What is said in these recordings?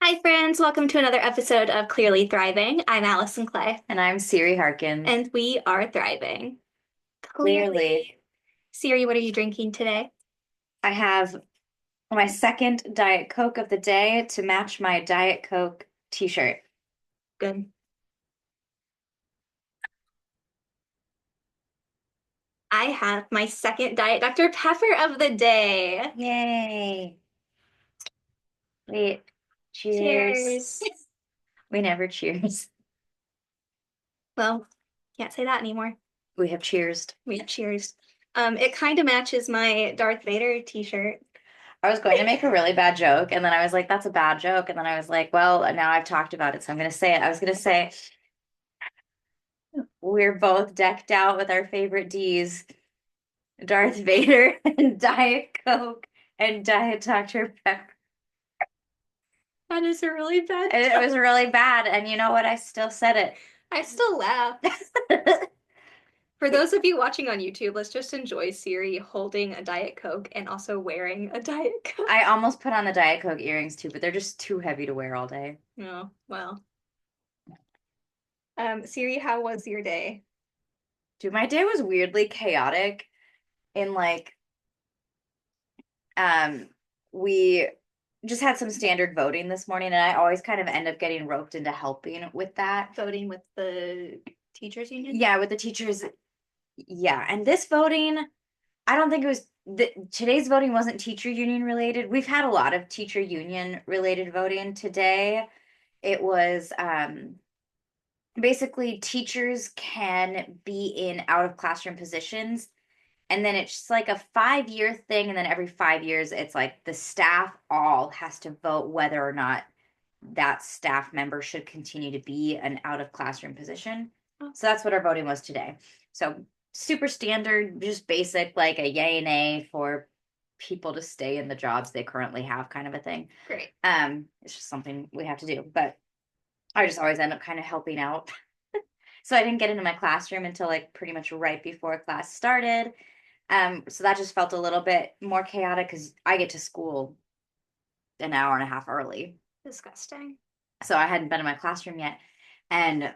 Hi, friends. Welcome to another episode of Clearly Thriving. I'm Allison Clay, And I'm Siri Harkins. and we are thriving. Clearly, Clearly. Siri, what are you drinking today? I have my second Diet Coke of the day to match my Diet Coke t-shirt. Good. I have my second Diet Dr. Pepper of the day. Yay. Wait, cheers. Cheers. We never cheers. Well, can't say that anymore. We have cheersed. We cheers. It kind of matches my Darth Vader t-shirt. I was going to make a really bad joke, and then I was like, that's a bad joke. And then I was like, well, now I've talked about it, so I'm going to say it. I was going to say, we're both decked out with our favorite D's, Darth Vader and Diet Coke and Diet Dr. Pepper. That is a really bad It was joke. really bad, and you know what? I still said I still laugh. it. For those of you watching on YouTube, let's just enjoy Siri holding a Diet Coke and also wearing a Diet Coke. I almost put on the Diet Coke earrings too, but they're just too heavy to wear all day. Oh, well. Siri, how was your day? Dude, my day was weirdly chaotic in um we just had some standard voting this morning, and I always kind of end up getting roped into helping with that. Voting with the teachers union? Yeah, with the teachers. Yeah, and this voting, I don't think it was today's voting wasn't teacher union related. We've had a lot of teacher union related voting today. It was basically teachers can be in out of classroom positions, and then it's just like a 5-year thing, and then every 5 years it's like the staff all has to vote whether or not that staff member should continue to be an out of classroom position. Oh, So that's what our voting was today. So super standard, just basic, like a yay and nay for people to stay in the jobs they currently have, kind of a thing. great. It's just something we have to do, but I just always end up kind of helping out. So I didn't get into my classroom until like pretty much right before class started. So that just felt a little bit more chaotic because I get to school an hour and a half early. Disgusting. So I hadn't been in my classroom yet. And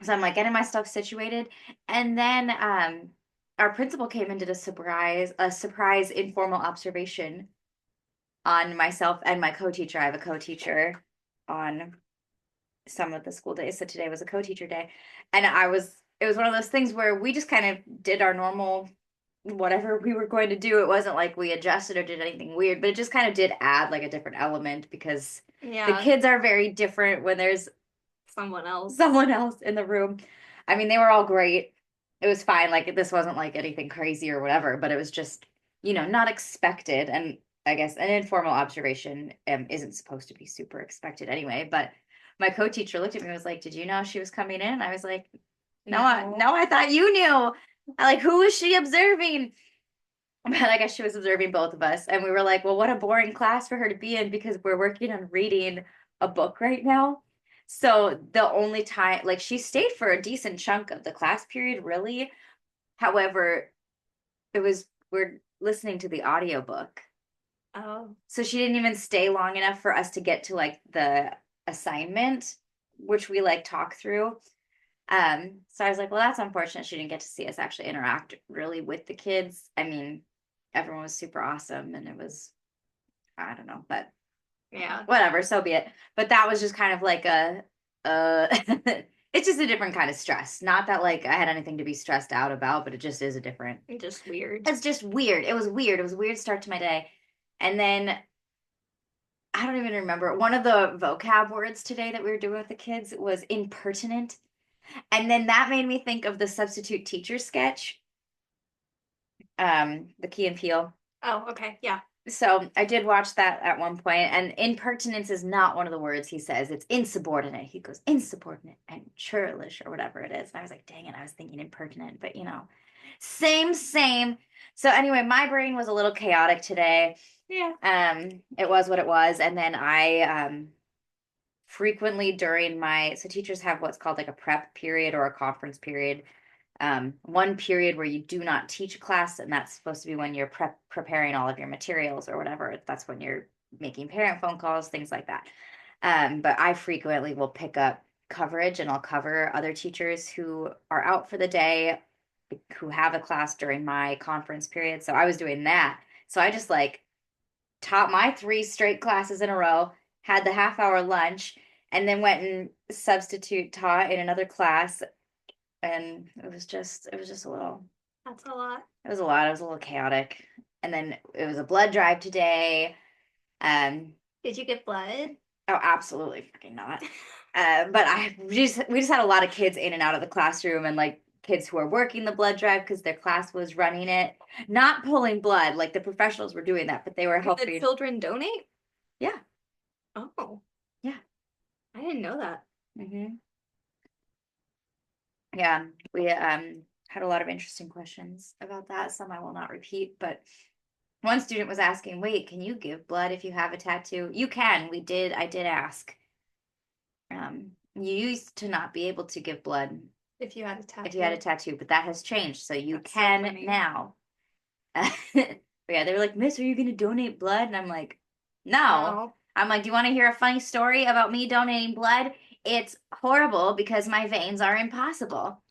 so I'm like getting my stuff situated. And then our principal came and did a surprise informal observation on myself and my co-teacher. I have a co-teacher on some of the school days. So today was a co-teacher day. And it was one of those things where we just kind of did our normal whatever we were going to do. It wasn't like we adjusted or did anything weird, but it just kind of did add like a different element because the Yeah, kids are very different when there's someone else. someone else in the room. I mean, they were all great. It was fine. Like this wasn't like anything crazy or whatever, but it was just, not expected. And I guess an informal observation isn't supposed to be super expected anyway. But my co-teacher looked at me and was like, "Did you know she was coming in?" I was like, "No, No. no, I thought you knew." Who was she observing? But I guess she was observing both of us. And we were like, well, what a boring class for her to be in because we're working on reading a book right now. So the only time, like, she stayed for a decent chunk of the class period, really. However, we're listening to the audiobook. Oh, So she didn't even stay long enough for us to get to like the assignment, which we like talk through. So I was like, well, that's unfortunate. She didn't get to see us actually interact really with the kids. I mean, everyone was super awesome and it was, I don't know, but yeah. whatever, so be it. But that was just kind of like uh, it's just a different kind of stress. Not that like I had anything to be stressed out about, but it just is a different, Just weird. it's just weird. It was weird. It was a weird start to my day. And then I don't even remember. One of the vocab words today that we were doing with the kids was impertinent. And then that made me think of the substitute teacher sketch, the Key and Peele. Oh, okay. Yeah. So I did watch that at one point, and impertinence is not one of the words he says. It's insubordinate. He goes insubordinate and churlish or whatever it is. And I was like, dang it, I was thinking impertinent, but same, same. So anyway, my brain was a little chaotic today. Yeah. It was what it was. And then I frequently during my so teachers have what's called like a prep period or a conference period. one period where you do not teach a class, and that's supposed to be when you're preparing all of your materials or whatever. That's when you're making parent phone calls, things like that. But I frequently will pick up coverage and I'll cover other teachers who are out for the day, who have a class during my conference period. So I was doing that. So I just like taught my 3 straight classes in a row, had the half-hour lunch, and then went and substitute taught in another class. And it was just a little, That's a lot. it was a lot. It was a little chaotic. And then it was a blood drive today. Um, Did you get blood? oh, absolutely fucking not. But we just had a lot of kids in and out of the classroom, and like kids who are working the blood drive because their class was running it, not pulling blood like the professionals were doing that, but they were Did the helping. children donate? Yeah, Oh, yeah. I didn't know that. Hmm. Yeah, we had a lot of interesting questions about that. Some I will not repeat, but one student was asking, "Wait, can you give blood if you have a tattoo?" You can. I did ask. You used to not be able to give blood If you had a if you had a tattoo. tattoo, but that has changed, so you That's so can funny. now. But yeah, they were like, "Miss, are you gonna donate blood?" And I'm like, "No." No. I'm like, "Do you want to hear a funny story about me donating blood? It's horrible because my veins are impossible."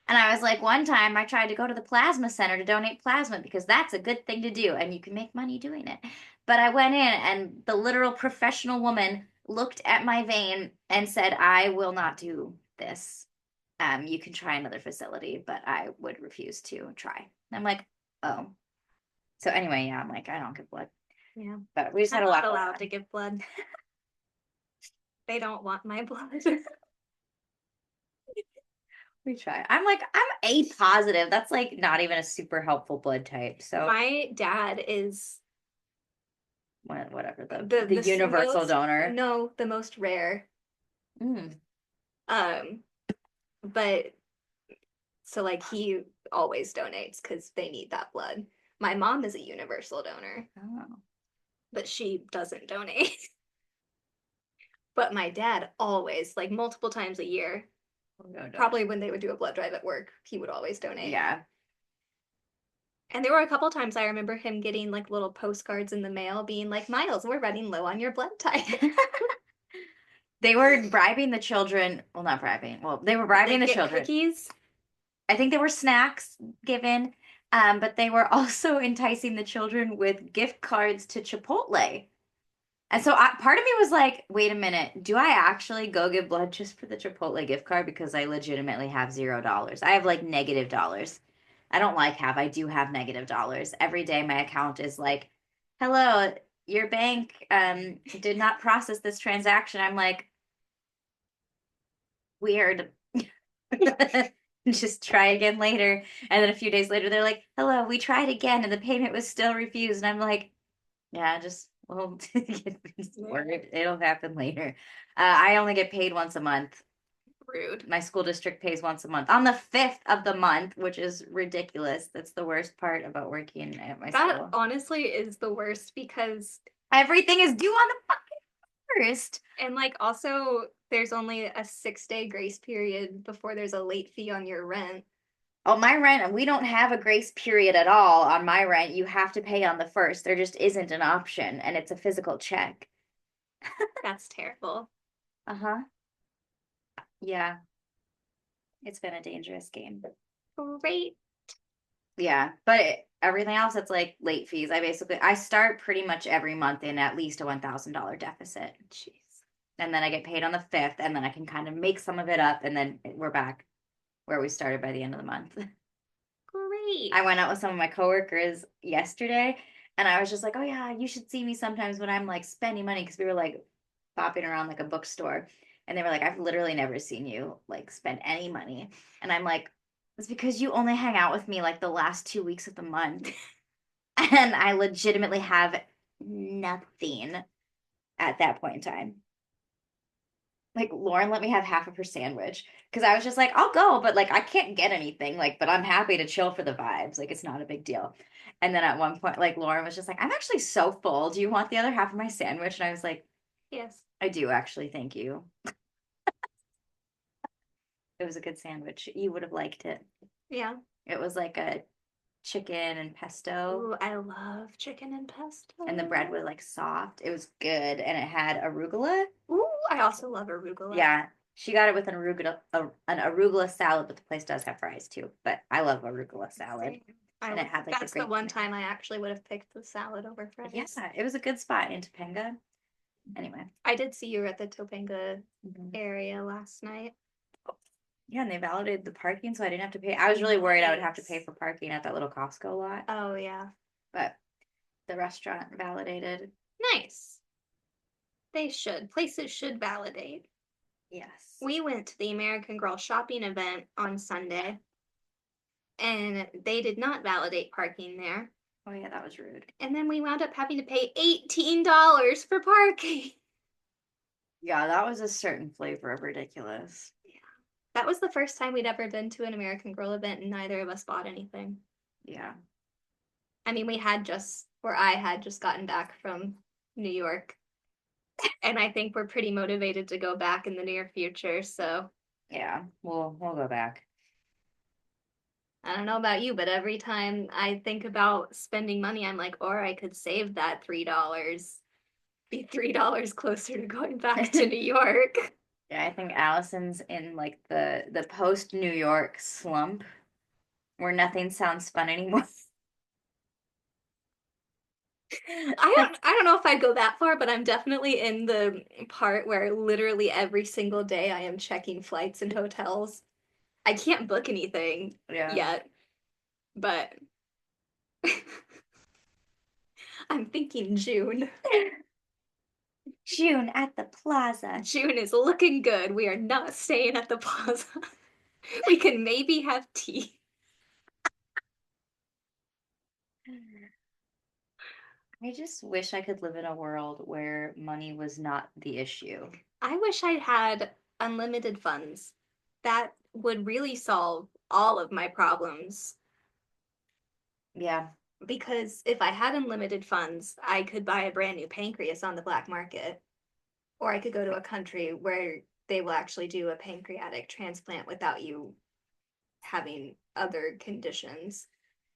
And I was like, one time I tried to go to the plasma center to donate plasma because that's a good thing to do and you can make money doing it. But I went in and the literal professional woman looked at my vein and said, "I will not do this. You can try another facility, but I would refuse to try." And I'm like, "Oh." So anyway, yeah, I'm like, I don't give blood. Yeah. But we just had I'm a not lot going allowed to on. give blood. They don't want my blood. We try. I'm like, I'm A positive. That's like not even a super helpful blood type. So My dad is whatever, the the universal most donor. no, the most rare. Mm. Um, but so like he always donates because they need that blood. My mom is a universal donor, Oh. but she doesn't donate. But my dad always, like multiple times a year, No probably donate. when they would do a blood drive at work, he would always donate. Yeah. And there were a couple times I remember him getting like little postcards in the mail being like, Miles, we're running low on your blood type. They were bribing the children. Well, not bribing. Well, they were Did bribing they the get children. cookies? I think there were snacks given, but they were also enticing the children with gift cards to Chipotle. And so part of me was like, wait a minute, do I actually go give blood just for the Chipotle gift card? Because I legitimately have $0. I have like negative dollars. I don't like have, I do have negative dollars. Every day my account is like, hello, your bank did not process this transaction. I'm like, weird. Just try again later. And then a few days later, they're like, hello, we tried again and the payment was still refused. And I'm like, yeah, just well, it'll happen later. I only get paid once a month. Rude. My school district pays once a month on the 5th of the month, which is ridiculous. That's the worst part about working at my That school. honestly is the worst because, Everything is due on the fucking first. and like also, there's only a 6 day grace period before there's a late fee on your rent. Oh, my rent, we don't have a grace period at all on my rent. You have to pay on the first. There just isn't an option, and it's a physical check. That's terrible. Uh-huh. Yeah, it's been a dangerous game. Great. Yeah, but everything else, it's like late fees. I start pretty much every month in at least a $1,000 deficit. Jeez. And then I get paid on the 5th, and then I can kind of make some of it up, and then we're back where we started by the end of the month. Great. I went out with some of my coworkers yesterday, and I was just like, "Oh yeah, you should see me sometimes when I'm like spending money," because we were like bopping around like a bookstore, and they were like, "I've literally never seen you like spend any money," and I'm like, "It's because you only hang out with me like the last 2 weeks of the month." And I legitimately have nothing at that point in time. Like Lauren let me have half of her sandwich because I was just like, I'll go, but like I can't get anything. Like, but I'm happy to chill for the vibes. Like it's not a big deal. And then at one point, like Lauren was just like, I'm actually so full. Do you want the other half of my sandwich? And I was like, Yes. I do actually, thank you. It was a good sandwich. You would have liked it. Yeah. It was like a chicken and pesto, Ooh, I love chicken and and the bread pesto. was like soft. It was good, and it had arugula. Ooh, I also love arugula. Yeah, she got it with an arugula salad, but the place does have fries too. But I love arugula salad, Same. I and it would, had like the that's the great one tomato. time I actually would have picked the salad over Yeah, fries. it was a good spot in Topanga. Anyway. I did see you at the Topanga Mhm. area last night. Yeah, and they validated the parking, so I didn't have to pay. I was really worried I would have to pay Nice. for parking at that little Costco lot, Oh yeah. but the restaurant validated. Nice. They should. Places should validate. Yes. We went to the American Girl shopping event on Sunday and they did not validate parking there. Oh yeah, that was rude. And then we wound up having to pay $18 for parking. Yeah, that was a certain flavor of ridiculous. Yeah. That was the first time we'd ever been to an American Girl event and neither of us bought anything. Yeah. I mean, I had just gotten back from New York and I think we're pretty motivated to go back in the near future. So Yeah, we'll go back. I don't know about you, but every time I think about spending money, I'm like, or I could save that $3, be $3 closer to going back to New York. Yeah, I think Allison's in like the post New York slump where nothing sounds fun anymore. I don't know if I'd go that far, but I'm definitely in the part where literally every single day I am checking flights and hotels. I can't book anything Yeah. yet, but I'm thinking June. June at the plaza. June is looking good. We are not staying at the plaza. We can maybe have tea. I just wish I could live in a world where money was not the issue. I wish I had unlimited funds. That would really solve all of my problems. Yeah, Because if I had unlimited funds, I could buy a brand new pancreas on the black market, or I could go to a country where they will actually do a pancreatic transplant without you having other conditions.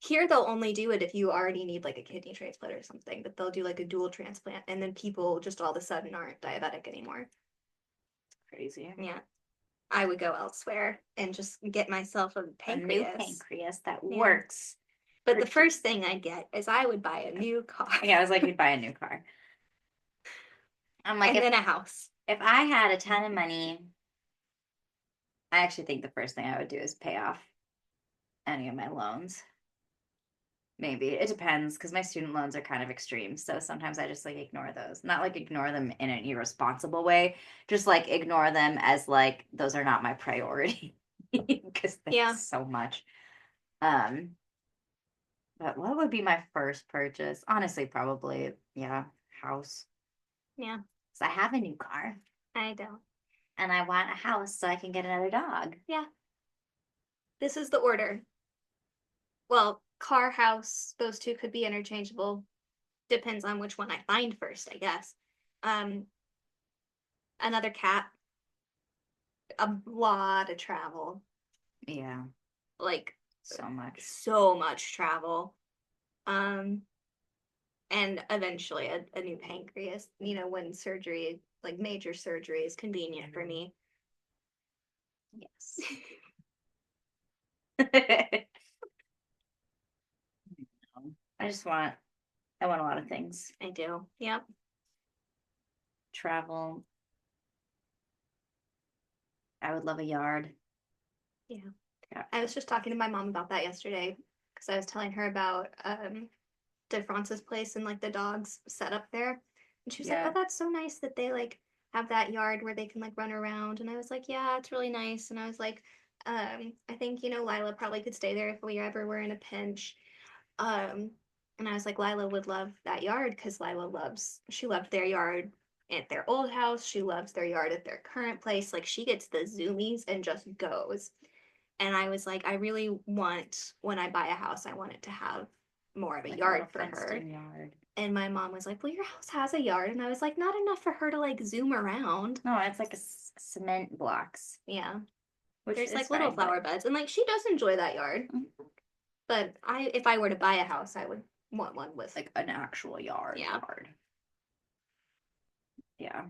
Here, they'll only do it if you already need like a kidney transplant or something, but they'll do like a dual transplant, and then people just all of a sudden aren't diabetic anymore. crazy. Yeah. I would go elsewhere and just get myself a A new pancreas. pancreas that Yeah. works. But For the first thing I get is I would buy a new car. Yeah, I was like, you'd buy a new car. I'm like, And then a house. if I had a ton of money, I actually think the first thing I would do is pay off any of my loans. Maybe it depends because my student loans are kind of extreme. So sometimes I just like ignore those. Not like ignore them in an irresponsible way, just like ignore them as like those are not my priority because Yeah. that's so much. Um, but what would be my first purchase? Honestly, probably, yeah, house. Yeah. So I have a new car I don't. and I want a house so I can get another dog. Yeah. This is the order. Well, car, house, those two could be interchangeable. Depends on which one I find first, I guess. Um, another cat, a lot of travel. Yeah, Like so much. so much travel. Um, and eventually a new pancreas, when surgery, like major surgery, is convenient for me. Yes. I just want, I want a lot of things. I do. Yep. Travel. I would love a yard. Yeah. Yeah. I was just talking to my mom about that yesterday because I was telling her about DeFrance's place and like the dogs set up there. And she was like, Yeah. "Oh, that's so nice that they like have that yard where they can like run around." And I was like, "Yeah, it's really nice." And I was like, I think, Lila probably could stay there if we ever were in a pinch. Um, and I was like, Lila would love that yard because she loved their yard at their old house. She loves their yard at their current place. Like she gets the zoomies and just goes. And I was like, I really want, when I buy a house, I want it to have more of a Like a little yard for fenced her. in yard. And my mom was like, well, your house has a yard. And I was like, not enough for her to like zoom around. No, it's like a cement blocks. Yeah. which There's is like little fine, but flower beds, and like she does enjoy that yard. But if I were to buy a house, I would want one with, like an actual yard, yeah. yard. Yeah.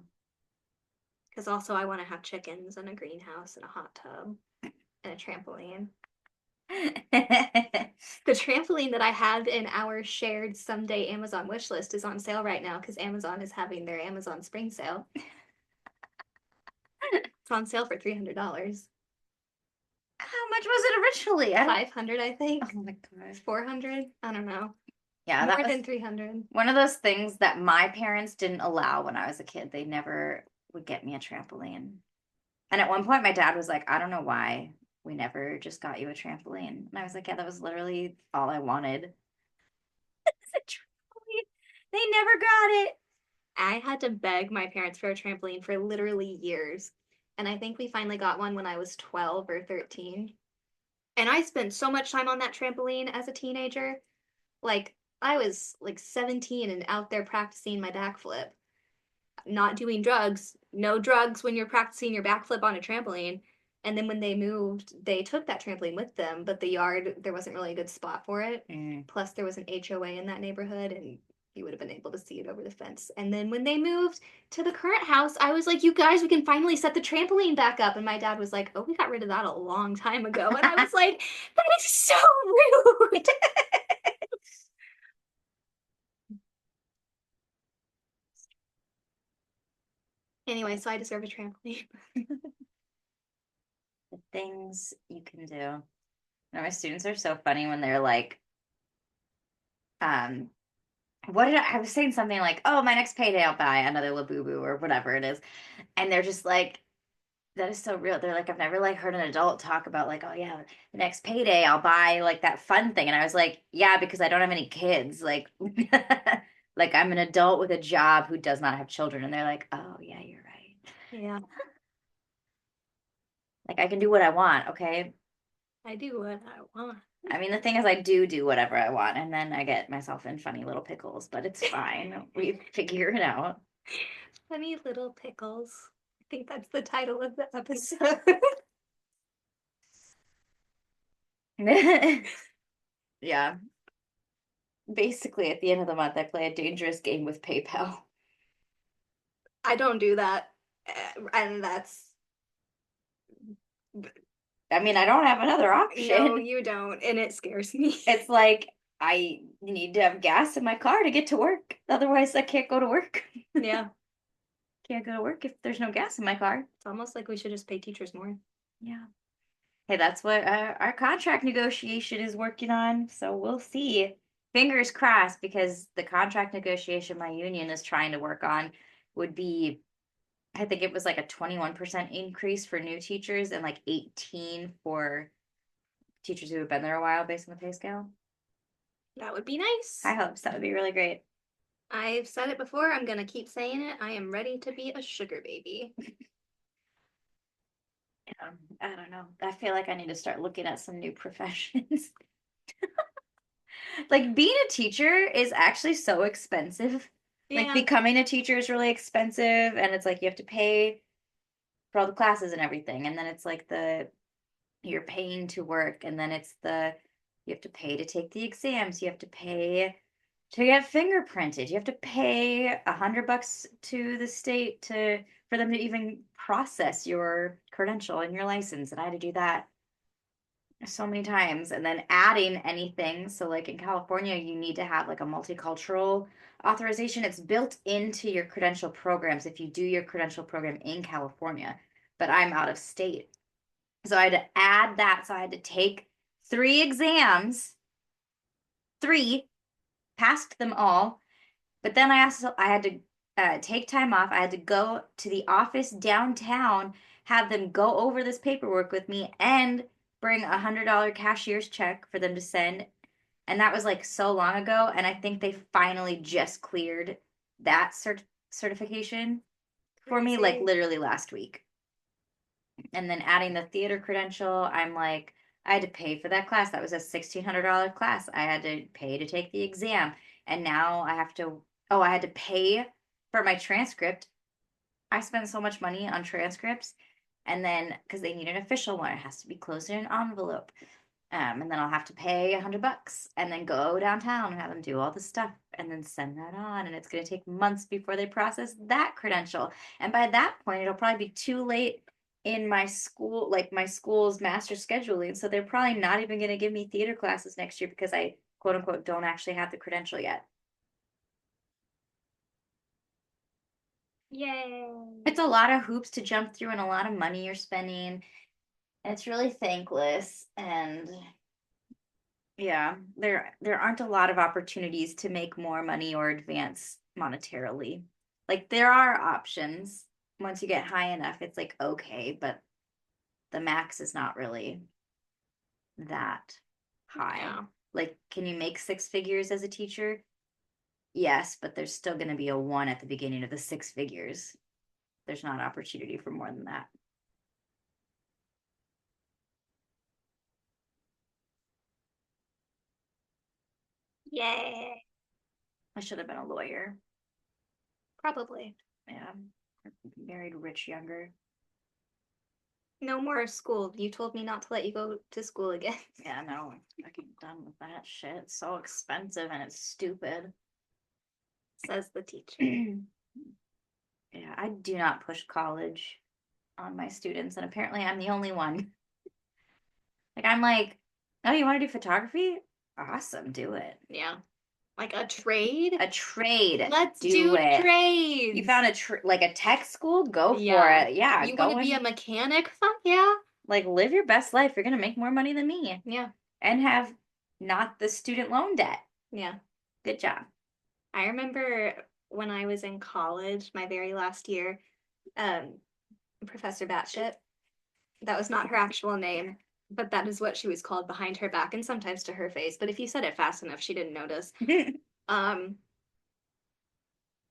Because also I want to have chickens and a greenhouse and a hot tub and a trampoline. The trampoline that I have in our shared someday Amazon wish list is on sale right now because Amazon is having their Amazon spring sale. It's on sale for $300. How much was it originally? I don't. 500, I think. Oh my God. 400. I don't know. Yeah, that More was than 300. one of those things that my parents didn't allow when I was a kid. They never would get me a trampoline. And at one point, my dad was like, I don't know why we never just got you a trampoline. And I was like, yeah, that was literally all I wanted. It's a trampoline. They never got it. I had to beg my parents for a trampoline for literally years. And I think we finally got one when I was 12 or 13. And I spent so much time on that trampoline as a teenager. Like, I was like 17 and out there practicing my backflip, not doing drugs, no drugs when you're practicing your backflip on a trampoline. And then when they moved, they took that trampoline with them, but the yard, there wasn't really a good spot for it. Mm. Plus, there was an HOA in that neighborhood, and you would have been able to see it over the fence. And then when they moved to the current house, I was like, you guys, we can finally set the trampoline back up. And my dad was like, oh, we got rid of that a long time ago. And I was like, that is so rude. Anyway, so I deserve a trampoline. The things you can do. My students are so funny when they're like, um, I was saying something like, oh, my next payday I'll buy another Labubu or whatever it is. And they're just like, that is so real. They're like, I've never like heard an adult talk about like, oh yeah, the next payday I'll buy like that fun thing. And I was like, yeah, because I don't have any kids. Like like I'm an adult with a job who does not have children. And they're like, oh yeah, you're right. Yeah, Like I can do what I want, okay? I do what I want. I mean, the thing is I do whatever I want and then I get myself in funny little pickles, but it's fine. We figure it out. Funny little pickles. I think that's the title of the episode. Yeah. Basically, at the end of the month, I play a dangerous game with PayPal. I don't do that. And that's I mean, I don't have another no, option. you don't, and it scares me. It's like I need to have gas in my car to get to work. Otherwise, I can't go to work. Yeah, Can't go to work if there's no gas in my car. it's almost like we should just pay teachers more. Yeah. Hey, that's what our contract negotiation is working on. So we'll see. Fingers crossed, because the contract negotiation my union is trying to work on would be, I think it was like a 21% increase for new teachers and like 18 for teachers who have been there a while based on the pay scale. That would be nice. High hopes. That would be really great. I've said it before, I'm gonna keep saying it. I am ready to be a sugar baby. Yeah, I don't know. I feel like I need to start looking at some new professions. Like being a teacher is actually so expensive. Like Yeah, becoming a teacher is really expensive, and it's like you have to pay for all the classes and everything. And then it's like you're paying to work, and then it's you have to pay to take the exams, you have to pay to get fingerprinted, you have to pay $100 to the state to for them to even process your credential and your license. And I had to do that so many times, and then adding anything. So like in California, you need to have like a multicultural authorization. It's built into your credential programs if you do your credential program in California, but I'm out of state. So I had to add that. So I had to take 3 exams, three, passed them all. But then I had to take time off. I had to go to the office downtown, have them go over this paperwork with me, and bring $100 cashier's check for them to send. And that was like so long ago. And I think they finally just cleared that certification for me, like crazy. literally last week. And then adding the theater credential, I'm like, I had to pay for that class. That was a $1,600 class. I had to pay to take the exam. And now I had to pay for my transcript. I spend so much money on transcripts. And then, because they need an official one, it has to be closed in an envelope. And then I'll have to pay $100 and then go downtown and have them do all the stuff and then send that on. And it's going to take months before they process that credential. And by that point, it'll probably be too late in my school, like my school's master scheduling. So they're probably not even going to give me theater classes next year because I, quote unquote, don't actually have the credential yet. Yay. It's a lot of hoops to jump through and a lot of money you're spending. And it's really thankless. And yeah, there aren't a lot of opportunities to make more money or advance monetarily. Like there are options. Once you get high enough, it's like okay, but the max is not really that high. Yeah. Like, can you make six figures as a teacher? Yes, but there's still going to be a one at the beginning of the six figures. There's not opportunity for more than that. Yay. I should have been a lawyer. Probably. Yeah, married rich younger. No more school. You told me not to let you go to school again. Yeah, no, I'm fucking done with that shit. It's so expensive and it's stupid. Says the teacher. Yeah, I do not push college on my students, and apparently I'm the only one. Like, I'm like, oh, you want to do photography? Awesome, do it. Yeah. Like a trade? A trade, Let's do do it. You trades. found like a tech school? Go for Yeah. it. Yeah, You want go to be a and mechanic? Fuck yeah. like live your best life. You're gonna make more money than me Yeah. and have not the student loan debt. Yeah. Good job. I remember when I was in college, my very last year, um, Professor Batshit, that was not her actual name, but that is what she was called behind her back and sometimes to her face. But if you said it fast enough, she didn't notice. Um,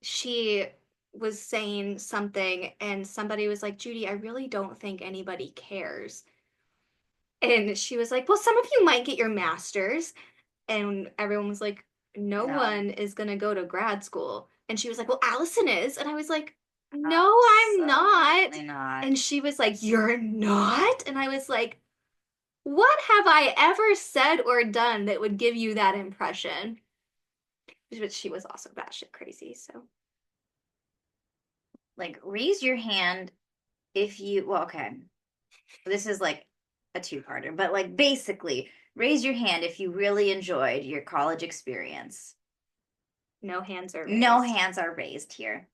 she was saying something, and somebody was like, Judy, I really don't think anybody cares. And she was like, well, some of you might get your master's. And everyone was like, no No, one is going to go to grad school. And she was like, well, Allison is. And I was like, no, I'm not. absolutely not. And she was like, you're not? And I was like, what have I ever said or done that would give you that impression? But she was also batshit crazy. So, Like, raise your hand if you, well, okay, this is like a two-parter, but like basically, raise your hand if you really enjoyed your college experience. no hands are No raised. hands are raised here.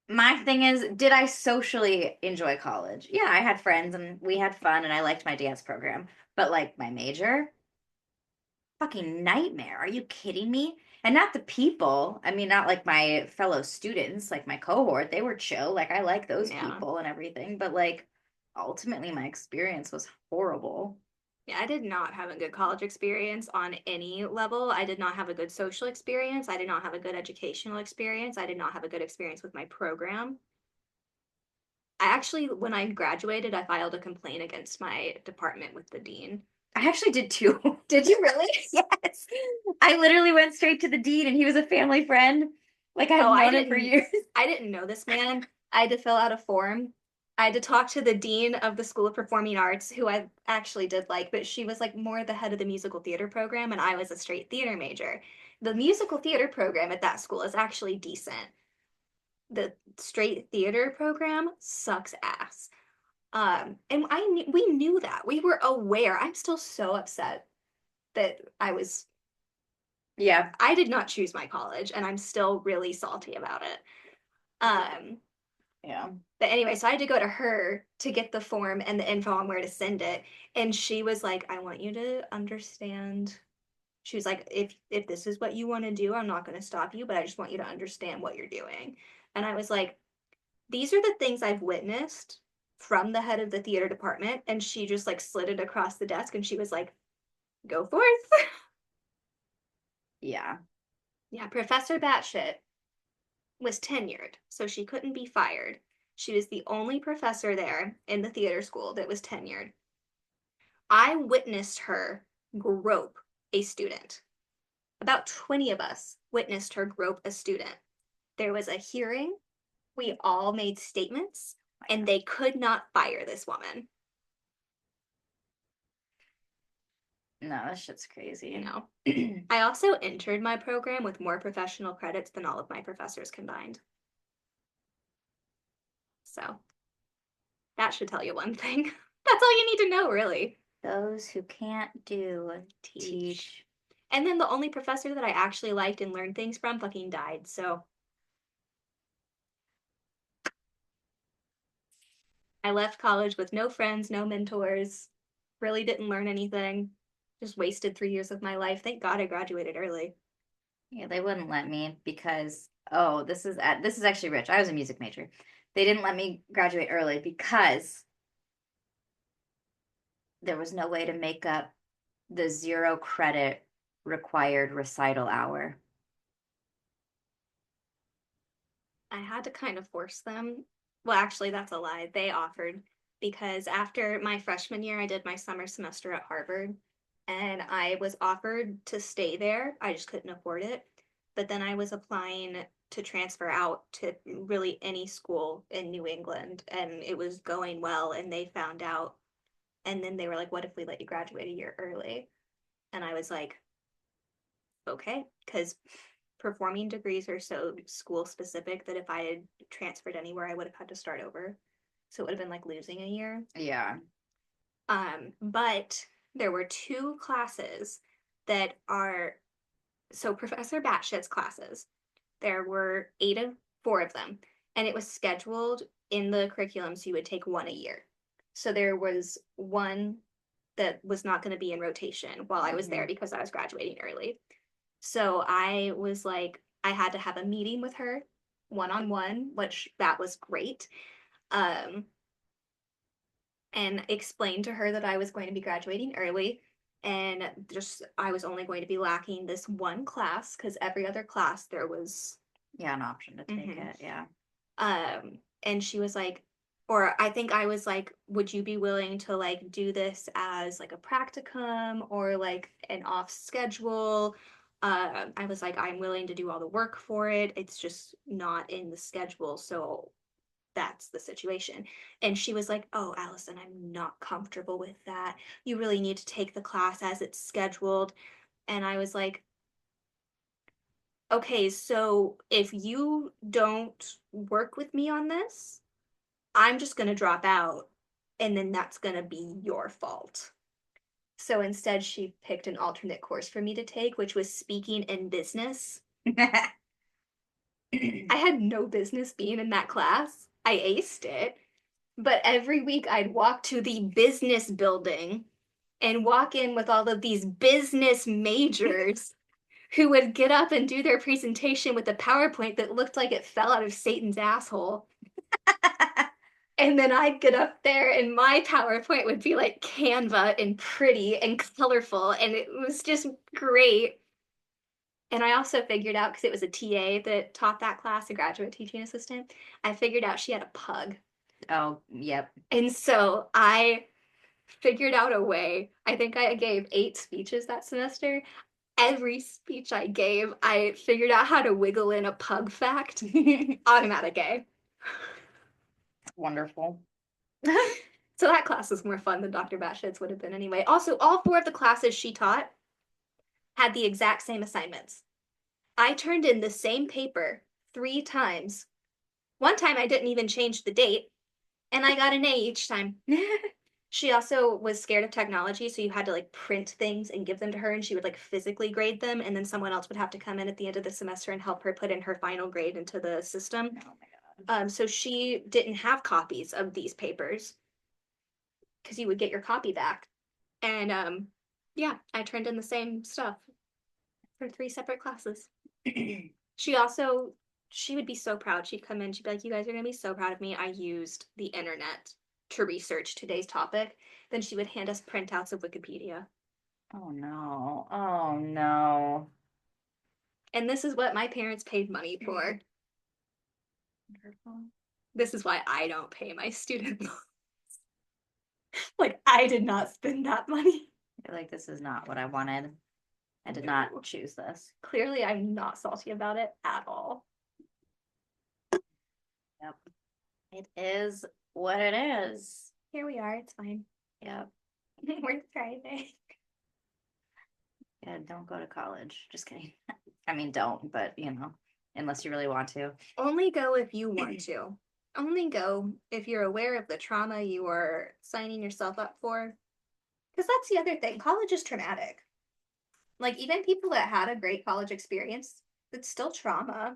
My thing is, did I socially enjoy college? Yeah, I had friends and we had fun and I liked my dance program. But like my major, fucking nightmare. Are you kidding me? And not the people. I mean, not like my fellow students, like my cohort. They were chill. Like I like those Yeah. people and everything. But like ultimately, my experience was horrible. Yeah, I did not have a good college experience on any level. I did not have a good social experience. I did not have a good educational experience. I did not have a good experience with my program. I actually, when I graduated, I filed a complaint against my department with the dean. I actually did too. Did you really? Yes. I literally went straight to the dean and he was a family friend. Like I've Oh, known him for years. I didn't know this man. I had to fill out a form. I had to talk to the dean of the School of Performing Arts, who I actually did like, but she was like more the head of the musical theater program, and I was a straight theater major. The musical theater program at that school is actually decent. The straight theater program sucks ass. And we knew that. We were aware. I'm still so upset that Yeah. I did not choose my college, and I'm still really salty about it. Um, Yeah. But anyway, so I had to go to her to get the form and the info on where to send it. And she was like, I want you to understand. She was like, if this is what you want to do, I'm not going to stop you, but I just want you to understand what you're doing. And I was like, these are the things I've witnessed from the head of the theater department. And she just like slid it across the desk and she was like, go forth. Yeah. Yeah, Professor Batshit was tenured, so she couldn't be fired. She was the only professor there in the theater school that was tenured. I witnessed her grope a student. About 20 of us witnessed her grope a student. There was a hearing. We all made statements. My and God. they could not fire this woman. No, that shit's You crazy. know, I also entered my program with more professional credits than all of my professors combined. So that should tell you one thing. That's all you need to know, really. Those who can't do, Teach. teach. And then the only professor that I actually liked and learned things from fucking died. So I left college with no friends, no mentors, really didn't learn anything. Just wasted 3 years of my life. Thank God I graduated early. Yeah, they wouldn't let me because oh, this is actually rich. I was a music major. They didn't let me graduate early because there was no way to make up the 0 credit required recital hour. I had to kind of force them. Well, actually, that's a lie. They offered because after my freshman year, I did my summer semester at Harvard and I was offered to stay there. I just couldn't afford it. But then I was applying to transfer out to really any school in New England and it was going well and they found out. And then they were like, what if we let you graduate a year early? And I was like, okay, because performing degrees are so school specific that if I had transferred anywhere, I would have had to start over. So it would have been like losing a year. Yeah. But there were two classes that are so Professor Batshit's classes. There were four of them, and it was scheduled in the curriculum, so you would take one a year. So there was one that was not going to be in rotation while I was there Mhm. because I was graduating early. So I was like, I had to have a meeting with her one on one, which that was great. Um, and explained to her that I was going to be graduating early and just I was only going to be lacking this one class because every other class there was. Yeah, an option to take Mhm. it. Yeah. And she was like, or I think I was like, would you be willing to like do this as like a practicum or like an off schedule? I was like, I'm willing to do all the work for it. It's just not in the schedule. So that's the situation. And she was like, oh, Allison, I'm not comfortable with that. You really need to take the class as it's scheduled. And I was like, okay, so if you don't work with me on this, I'm just going to drop out and then that's going to be your fault. So instead, she picked an alternate course for me to take, which was speaking and business. I had no business being in that class. I aced it. But every week I'd walk to the business building and walk in with all of these business majors who would get up and do their presentation with a PowerPoint that looked like it fell out of Satan's asshole. And then I'd get up there and my PowerPoint would be like Canva and pretty and colorful. And it was just great. And I also figured out, because it was a TA that taught that class, a graduate teaching assistant, I figured out she had a pug. Oh, yep. And so I figured out a way. I think I gave 8 speeches that semester. Every speech I gave, I figured out how to wiggle in a pug fact. Automatic A. Wonderful. So that class was more fun than Dr. Bashit's would have been anyway. Also, all four of the classes she taught had the exact same assignments. I turned in the same paper 3 times. One time I didn't even change the date, and I got an A each time. She also was scared of technology, so you had to like print things and give them to her, and she would like physically grade them, and then someone else would have to come in at the end of the semester and help her put in her final grade into the system. Oh my God. So she didn't have copies of these papers because you would get your copy back. And yeah, I turned in the same stuff for 3 separate classes. She also, she would be so proud. She'd come in, she'd be like, you guys are gonna be so proud of me. I used the internet to research today's topic. Then she would hand us printouts of Wikipedia. Oh no. Oh no. And this is what my parents paid money for. Wonderful. This is why I don't pay my student loans. Like, I did not spend that money. You're like, this is not what I wanted. I did not No. choose this. Clearly, I'm not salty about it at all. Yep. It is what it is. Here we are. It's fine. Yep. We're thriving. Yeah, don't go to college. Just kidding. I mean, don't, but unless you really want to. Only go if you want to. Only go if you're aware of the trauma you are signing yourself up for. Because that's the other thing. College is traumatic. Like, even people that had a great college experience, it's still trauma.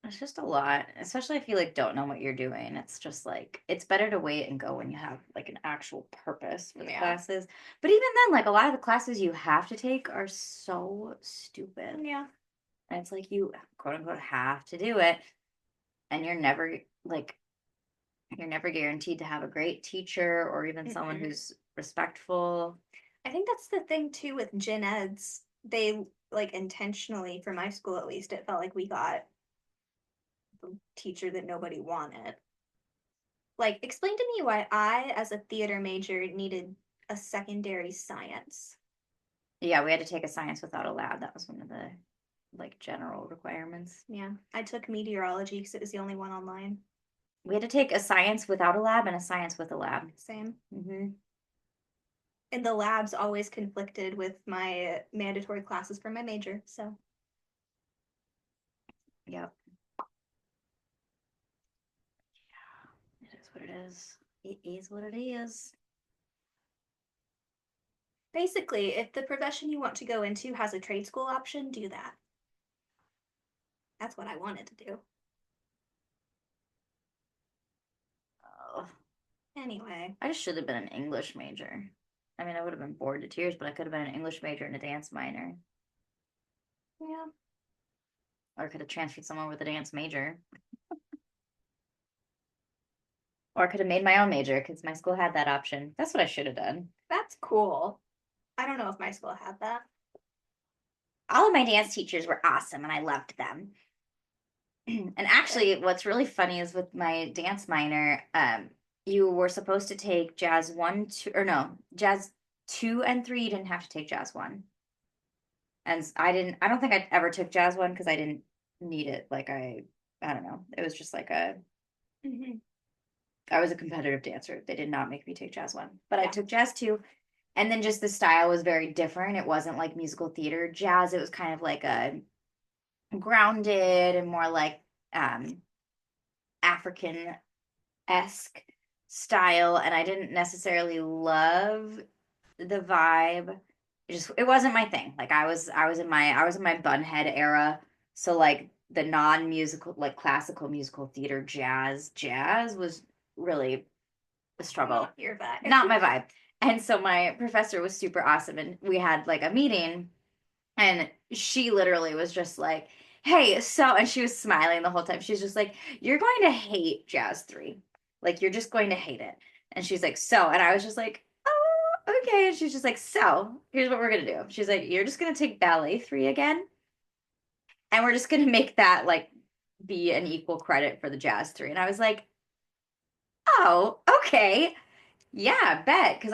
It's just a lot, especially if you like don't know what you're doing. It's just like it's better to wait and go when you have like an actual purpose for the Yeah. classes. But even then, like a lot of the classes you have to take are so stupid. Yeah. And it's like you quote unquote have to do it. And like you're never guaranteed to have a great teacher or even someone Mm-mm. who's respectful. I think that's the thing too with gen eds. They like intentionally, for my school at least, it felt like we got the teacher that nobody wanted. Like, explain to me why I, as a theater major, needed a secondary science. Yeah, we had to take a science without a lab. That was one of the like general requirements. Yeah, I took meteorology because it was the only one online. We had to take a science without a lab and a science with a lab. Same. Mm-hmm. And the labs always conflicted with my mandatory classes for my major. So Yep. It is what it is. It is what it is. basically, if the profession you want to go into has a trade school option, do that. That's what I wanted to do. Oh, Anyway, I just should have been an English major. I mean, I would have been bored to tears, but I could have been an English major and a dance minor. yeah. Or I could have transferred someone with a dance major. Or I could have made my own major because my school had that option. That's what I should have done. That's cool. I don't know if my school had that. All of my dance teachers were awesome and I loved them. And Good. actually, what's really funny is with my dance minor, you were supposed to take jazz one, two, or no, jazz two and three. You didn't have to take jazz one. And I didn't, I don't think I ever took jazz one because I didn't need it. I don't know. It was just like Mm-hmm. I was a competitive dancer. They did not make me take jazz one, but I Yeah. took jazz two. And then just the style was very different. It wasn't like musical theater jazz. It was kind of like a grounded and more like um, African esque style. And I didn't necessarily love the vibe. It wasn't my thing. Like I was in my bunhead era. So like the non-musical, like classical musical theater jazz was really a struggle. Not your vibe. Not my vibe. And so my professor was super awesome and we had like a meeting and she literally was just like, "Hey, so," and she was smiling the whole time. She's just like, "You're going to hate Jazz 3. Like you're just going to hate it." And she's like, "So," and I was just like, "Oh, okay." And she's just like, "So, here's what we're going to do." She's like, "You're just going to take Ballet 3 again, and we're just going to make that like be an equal credit for the Jazz 3." And I was like, "Oh, okay. Yeah, bet." Because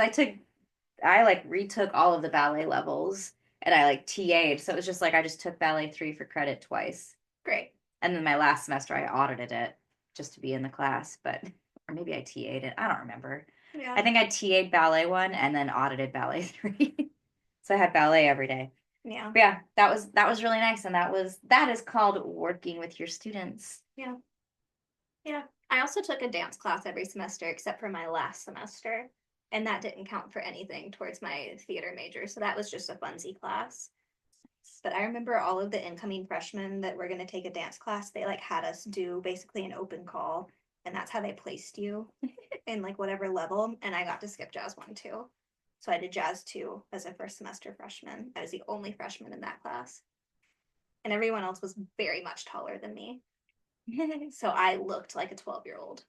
I like retook all of the ballet levels and I like TA'd. So it was just like I just took ballet 3 for credit twice. Great. And then my last semester I audited it just to be in the class, but or maybe I TA'd it. I don't remember. Yeah. I think I TA'd ballet 1 and then audited ballet 3. So I had ballet every day. Yeah. But yeah, that was really nice and that is called working with your students. Yeah. Yeah. I also took a dance class every semester except for my last semester. And that didn't count for anything towards my theater major. So that was just a funsy class. But I remember all of the incoming freshmen that were going to take a dance class, they like had us do basically an open call. And that's how they placed you in like whatever level. And I got to skip jazz one too. So I did jazz two as a first semester freshman. I was the only freshman in that class. And everyone else was very much taller than me. So I looked like a 12-year-old.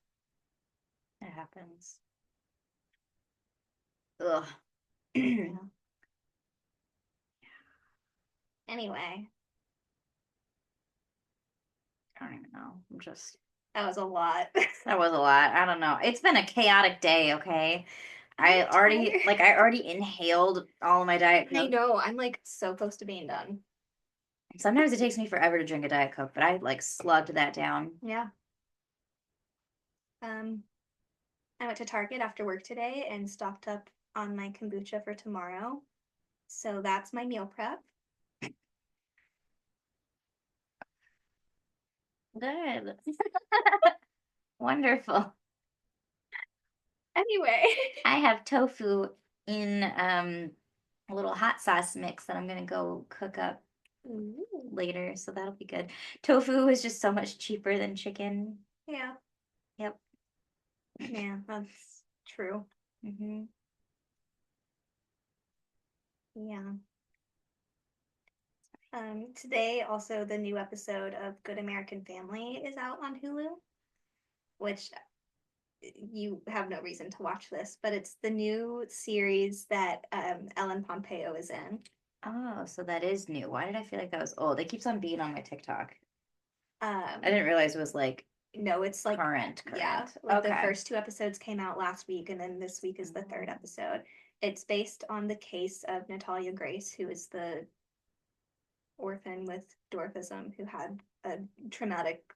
It happens. Ugh. Yeah. Anyway, I don't even know. I'm just that was a lot. that was a lot. I don't know. It's been a chaotic day, okay? I'm tired. I already inhaled all of my Diet I Coke. know. I'm like so close to being done. Sometimes it takes me forever to drink a Diet Coke, but I like slugged that down. Yeah. Um, I went to Target after work today and stocked up on my kombucha for tomorrow. So that's my meal prep. Good. Wonderful. Anyway. I have tofu in a little hot sauce mix that I'm gonna go cook up Ooh. later, so that'll be good. Tofu is just so much cheaper than chicken. Yeah. Yep. Yeah, that's true. Hmm. Yeah. Today also the new episode of Good American Family is out on Hulu, which you have no reason to watch this, but it's the new series that Ellen Pompeo is in. Oh, so that is new. Why did I feel like that was old? It keeps on being on my TikTok. I Um, didn't realize it was like no, it's like current, yeah, current. like the Okay. first two episodes came out last week, and then this week is the third Mm. episode. It's based on the case of Natalia Grace, who is the orphan with dwarfism who had a traumatic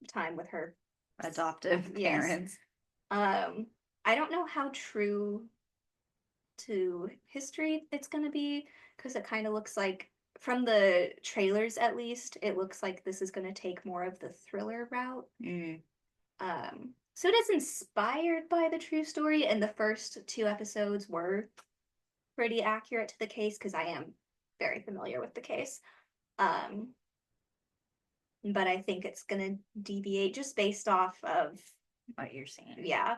time with her. Adoptive Yes. parents. Um, I don't know how true to history it's going to be because it kind of looks like, from the trailers at least, it looks like this is going to take more of the thriller route. Mm. So it is inspired by the true story, and the first two episodes were pretty accurate to the case because I am very familiar with the case. Um, but I think it's going to deviate just based off of, What you're saying. yeah.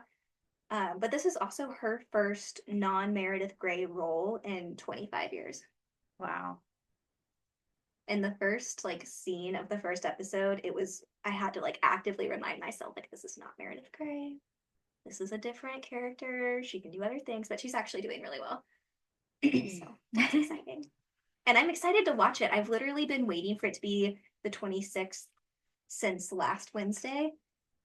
But this is also her first non Meredith Grey role in 25 years. Wow. In the first like scene of the first episode, it was, I had to like actively remind myself like this is not Meredith Grey. This is a different character. She can do other things, but she's actually doing really well. So that's exciting. And I'm excited to watch it. I've literally been waiting for it to be the 26th since last Wednesday.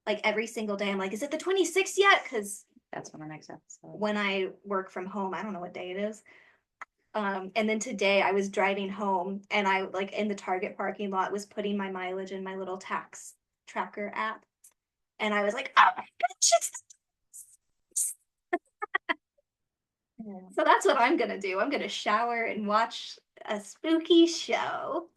Like every single day, I'm like, is it the 26th yet? Because That's for the next episode. when I work from home, I don't know what day it is. And then today I was driving home and I like in the Target parking lot was putting my mileage in my little tax tracker app. And I was like, oh my gosh, Yeah. so that's what I'm gonna do. I'm gonna shower and watch a spooky show.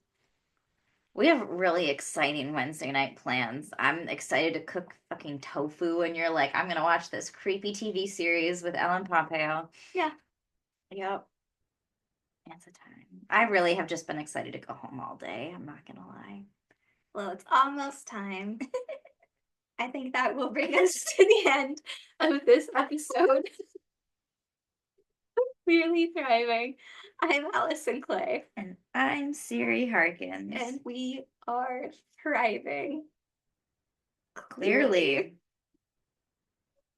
We have really exciting Wednesday night plans. I'm excited to cook fucking tofu, and you're like, I'm gonna watch this creepy TV series with Ellen Pompeo. Yeah. Yep. It's a time. I really have just been excited to go home all day. I'm not gonna lie. Well, it's almost time. I think that will bring us to the end of this episode. Clearly thriving. I'm Allison Clay, And I'm Siri Harkins. and we are thriving. Clearly. Clearly.